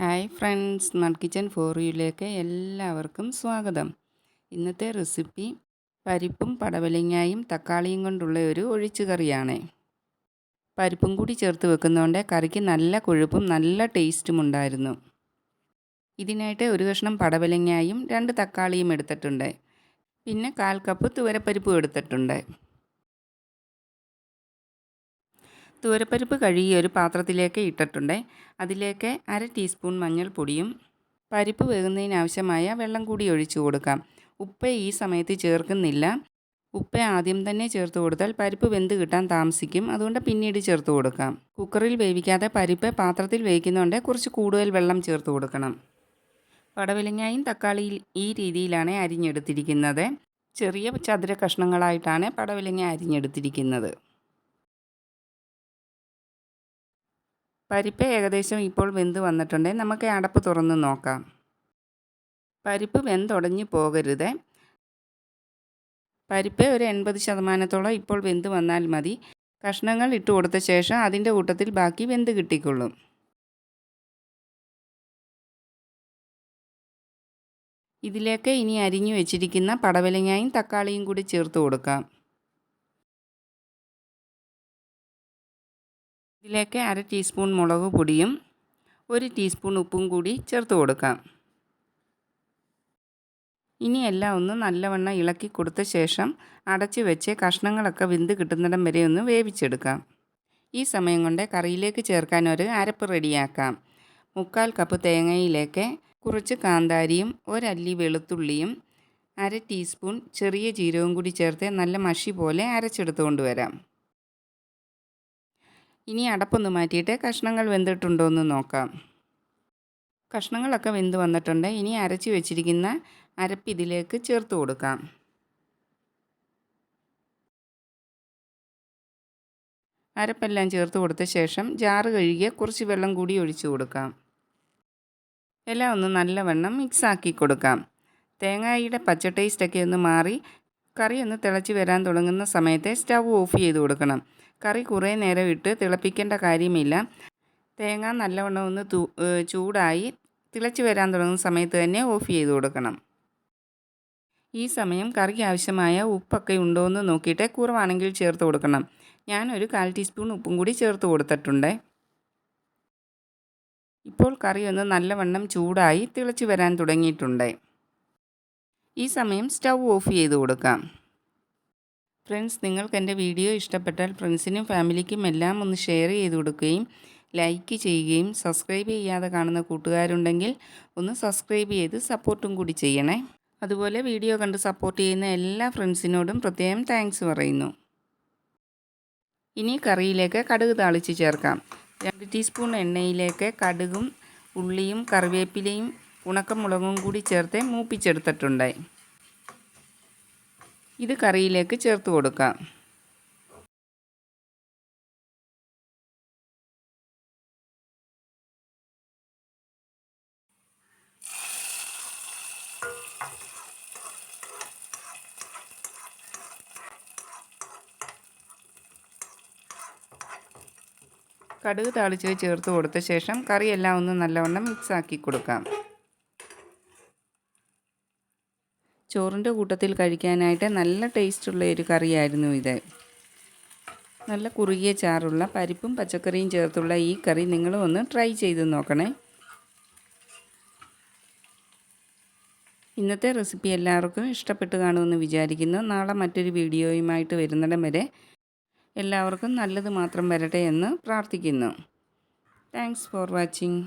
Hi friends, smart kitchen for യുയിലേക്ക് എല്ലാവർക്കും സ്വാഗതം. ഇന്നത്തെ റെസിപ്പി പരിപ്പും പടവലങ്ങായും തക്കാളിയും കൊണ്ടുള്ള ഒരു ഒഴിച്ചു കറിയാണ്. പരിപ്പും കൂടി ചേർത്ത് വെക്കുന്നതുകൊണ്ട് കറിക്ക് നല്ല കൊഴുപ്പും നല്ല ടേസ്റ്റും ഉണ്ടായിരുന്നു. ഇതിനായിട്ട് ഒരു കഷ്ണം പടവലങ്ങായും 2 തക്കാളിയും എടുത്തിട്ടുണ്ട്. പിന്നെ 1/4 കപ്പ് തുവരപ്പരിപ്പും എടുത്തിട്ടുണ്ട്. തുവരപ്പരിപ്പ് കഴുകി ഒരു പാത്രത്തിലേക്ക് ഇട്ടിട്ടുണ്ട്. അതിലേക്ക് 1/2 ടീസ്പൂൺ മഞ്ഞൾപ്പൊടിയും പരിപ്പ് വേകുന്നതിനാവശ്യമായ വെള്ളം കൂടി ഒഴിച്ചു കൊടുക്കാം. ഉപ്പ് ഈ സമയത്ത് ചേർക്കുന്നില്ല. ഉപ്പ് ആദ്യം തന്നെ ചേർത്ത് കൊടുത്താൽ പരിപ്പ് വെന്ത് കിട്ടാൻ താമസിക്കും. അതുകൊണ്ട് പിന്നീട് ചേർത്ത് കൊടുക്കാം. കുക്കറിൽ വേവിക്കാതെ പരിപ്പ് പാത്രത്തിൽ വേവിക്കുന്നതുകൊണ്ട് കുറച്ച് കൂടുതൽ വെള്ളം ചേർത്ത് കൊടുക്കണം. പടവലങ്ങായും തക്കാളിയും ഈ രീതിയിലാണ് അരിഞ്ഞെടുത്തിരിക്കുന്നത്. ചെറിയ ചതുര കഷ്ണങ്ങളായിട്ടാണ് പടവലങ്ങ അരിഞ്ഞെടുത്തിരിക്കുന്നത്. പരിപ്പ് ഏകദേശം ഇപ്പോൾ വെന്ത് വന്നിട്ടുണ്ട്. നമുക്ക് അടപ്പ് തുറന്ന് നോക്കാം. പരിപ്പ് വെന്തുടഞ്ഞു പോകരുത്. പരിപ്പ് ഒരു 80% ഇപ്പോൾ വെന്ത് വന്നാൽ മതി. കഷ്ണങ്ങൾ ഇട്ട് കൊടുത്ത ശേഷം അതിൻ്റെ കൂട്ടത്തിൽ ബാക്കി വെന്ത് കിട്ടിക്കൊള്ളും. ഇതിലേക്ക് ഇനി അരിഞ്ഞു വെച്ചിരിക്കുന്ന പടവലങ്ങായും തക്കാളിയും കൂടി ചേർത്ത് കൊടുക്കാം. ഇതിലേക്ക് 1/2 ടീസ്പൂൺ മുളക് പൊടിയും 1 ടീസ്പൂൺ ഉപ്പും കൂടി ചേർത്ത് കൊടുക്കാം. ഇനി എല്ലാം ഒന്ന് നല്ലവണ്ണം ഇളക്കി കൊടുത്ത ശേഷം അടച്ച് വെച്ച് കഷ്ണങ്ങളൊക്കെ വെന്ത് കിട്ടുന്നിടം വരെ ഒന്ന് വേവിച്ചെടുക്കാം. ഈ സമയം കൊണ്ട് കറിയിലേക്ക് ചേർക്കാൻ ഒരു അരപ്പ് റെഡിയാക്കാം. 1/4 കപ്പ് തേങ്ങയിലേക്ക് കുറച്ച് കാന്താരിയും 1 അല്ലി വെളുത്തുള്ളിയും 1/2 ടീസ്പൂൺ ചെറിയ ജീരകവും കൂടി ചേർത്ത് നല്ല മഷി പോലെ അരച്ചെടുത്തുകൊണ്ട് വരാം. ഇനി അടപ്പൊന്ന് മാറ്റിയിട്ട് കഷ്ണങ്ങൾ വെന്തിട്ടുണ്ടോ എന്ന് നോക്കാം. കഷ്ണങ്ങളൊക്കെ വെന്ത് വന്നിട്ടുണ്ട്. ഇനി അരച്ച് വെച്ചിരിക്കുന്ന അരപ്പ് ഇതിലേക്ക് ചേർത്ത് കൊടുക്കാം. അരപ്പെല്ലാം ചേർത്ത് കൊടുത്ത ശേഷം ജാറ് കഴുകിയ കുറച്ച് വെള്ളം കൂടി ഒഴിച്ചു കൊടുക്കാം. എല്ലാം ഒന്ന് നല്ലവണ്ണം മിക്സാക്കി കൊടുക്കാം. തേങ്ങയുടെ പച്ച ടേസ്റ്റൊക്കെ ഒന്ന് മാറി കറി ഒന്ന് തിളച്ച് വരാൻ തുടങ്ങുന്ന സമയത്ത് സ്റ്റൗ ഓഫ് ചെയ്ത് കൊടുക്കണം. കറി കുറേ നേരം ഇട്ട് തിളപ്പിക്കേണ്ട കാര്യമില്ല. തേങ്ങ നല്ലവണ്ണം ഒന്ന് ചൂടായി തിളച്ച് വരാൻ തുടങ്ങുന്ന സമയത്ത് തന്നെ ഓഫ് ചെയ്ത് കൊടുക്കണം. ഈ സമയം കറിക്ക് ആവശ്യമായ ഉപ്പൊക്കെ ഉണ്ടോ എന്ന് നോക്കിയിട്ട് കുറവാണെങ്കിൽ ചേർത്ത് കൊടുക്കണം. ഞാനൊരു 1/4 ടീസ്പൂൺ ഉപ്പും കൂടി ചേർത്ത് കൊടുത്തിട്ടുണ്ട്. ഇപ്പോൾ കറി ഒന്ന് നല്ലവണ്ണം ചൂടായി തിളച്ച് വരാൻ തുടങ്ങിയിട്ടുണ്ട്. ഈ സമയം സ്റ്റൗ ഓഫ് ചെയ്ത് കൊടുക്കാം. ഫ്രണ്ട്സ്, നിങ്ങൾക്ക് എൻ്റെ വീഡിയോ ഇഷ്ടപ്പെട്ടാൽ ഫ്രണ്ട്സിനും ഫാമിലിക്കും എല്ലാം ഒന്ന് ഷെയർ ചെയ്ത് കൊടുക്കുകയും ലൈക്ക് ചെയ്യുകയും സബ്സ്ക്രൈബ് ചെയ്യാതെ കാണുന്ന കൂട്ടുകാരുണ്ടെങ്കിൽ ഒന്ന് സബ്സ്ക്രൈബ് ചെയ്ത് സപ്പോർട്ടും കൂടി ചെയ്യണേ. അതുപോലെ വീഡിയോ കണ്ട് സപ്പോർട്ട് ചെയ്യുന്ന എല്ലാ ഫ്രണ്ട്സിനോടും പ്രത്യേകം താങ്ക്സ് പറയുന്നു. ഇനി കറിയിലേക്ക് കടുക് താളിച്ച് ചേർക്കാം. 2 ടീസ്പൂൺ എണ്ണയിലേക്ക് കടുകും ഉള്ളിയും കറിവേപ്പിലയും ഉണക്കമുളകും കൂടി ചേർത്ത് മൂപ്പിച്ചെടുത്തിട്ടുണ്ട്. ഇത് കറിയിലേക്ക് ചേർത്ത് കൊടുക്കാം. കടുക് താളിച്ച് ചേർത്ത് കൊടുത്ത ശേഷം കറിയെല്ലാം ഒന്ന് നല്ലവണ്ണം മിക്സാക്കി കൊടുക്കാം. ചോറിൻ്റെ കൂട്ടത്തിൽ കഴിക്കാനായിട്ട് നല്ല ടേസ്റ്റുള്ള ഒരു കറിയായിരുന്നു ഇത്. നല്ല കുറുകിയ ചാറുള്ള പരിപ്പും പച്ചക്കറിയും ചേർത്തുള്ള ഈ കറി നിങ്ങളും ഒന്ന് ട്രൈ ചെയ്ത് നോക്കണേ. ഇന്നത്തെ റെസിപ്പി എല്ലാവർക്കും ഇഷ്ടപ്പെട്ട് കാണുമെന്ന് വിചാരിക്കുന്നു. നാളെ മറ്റൊരു വീഡിയോയുമായിട്ട് വരുന്നിടം വരെ എല്ലാവർക്കും നല്ലത് മാത്രം വരട്ടെ എന്ന് പ്രാർത്ഥിക്കുന്നു. Thanks for watching.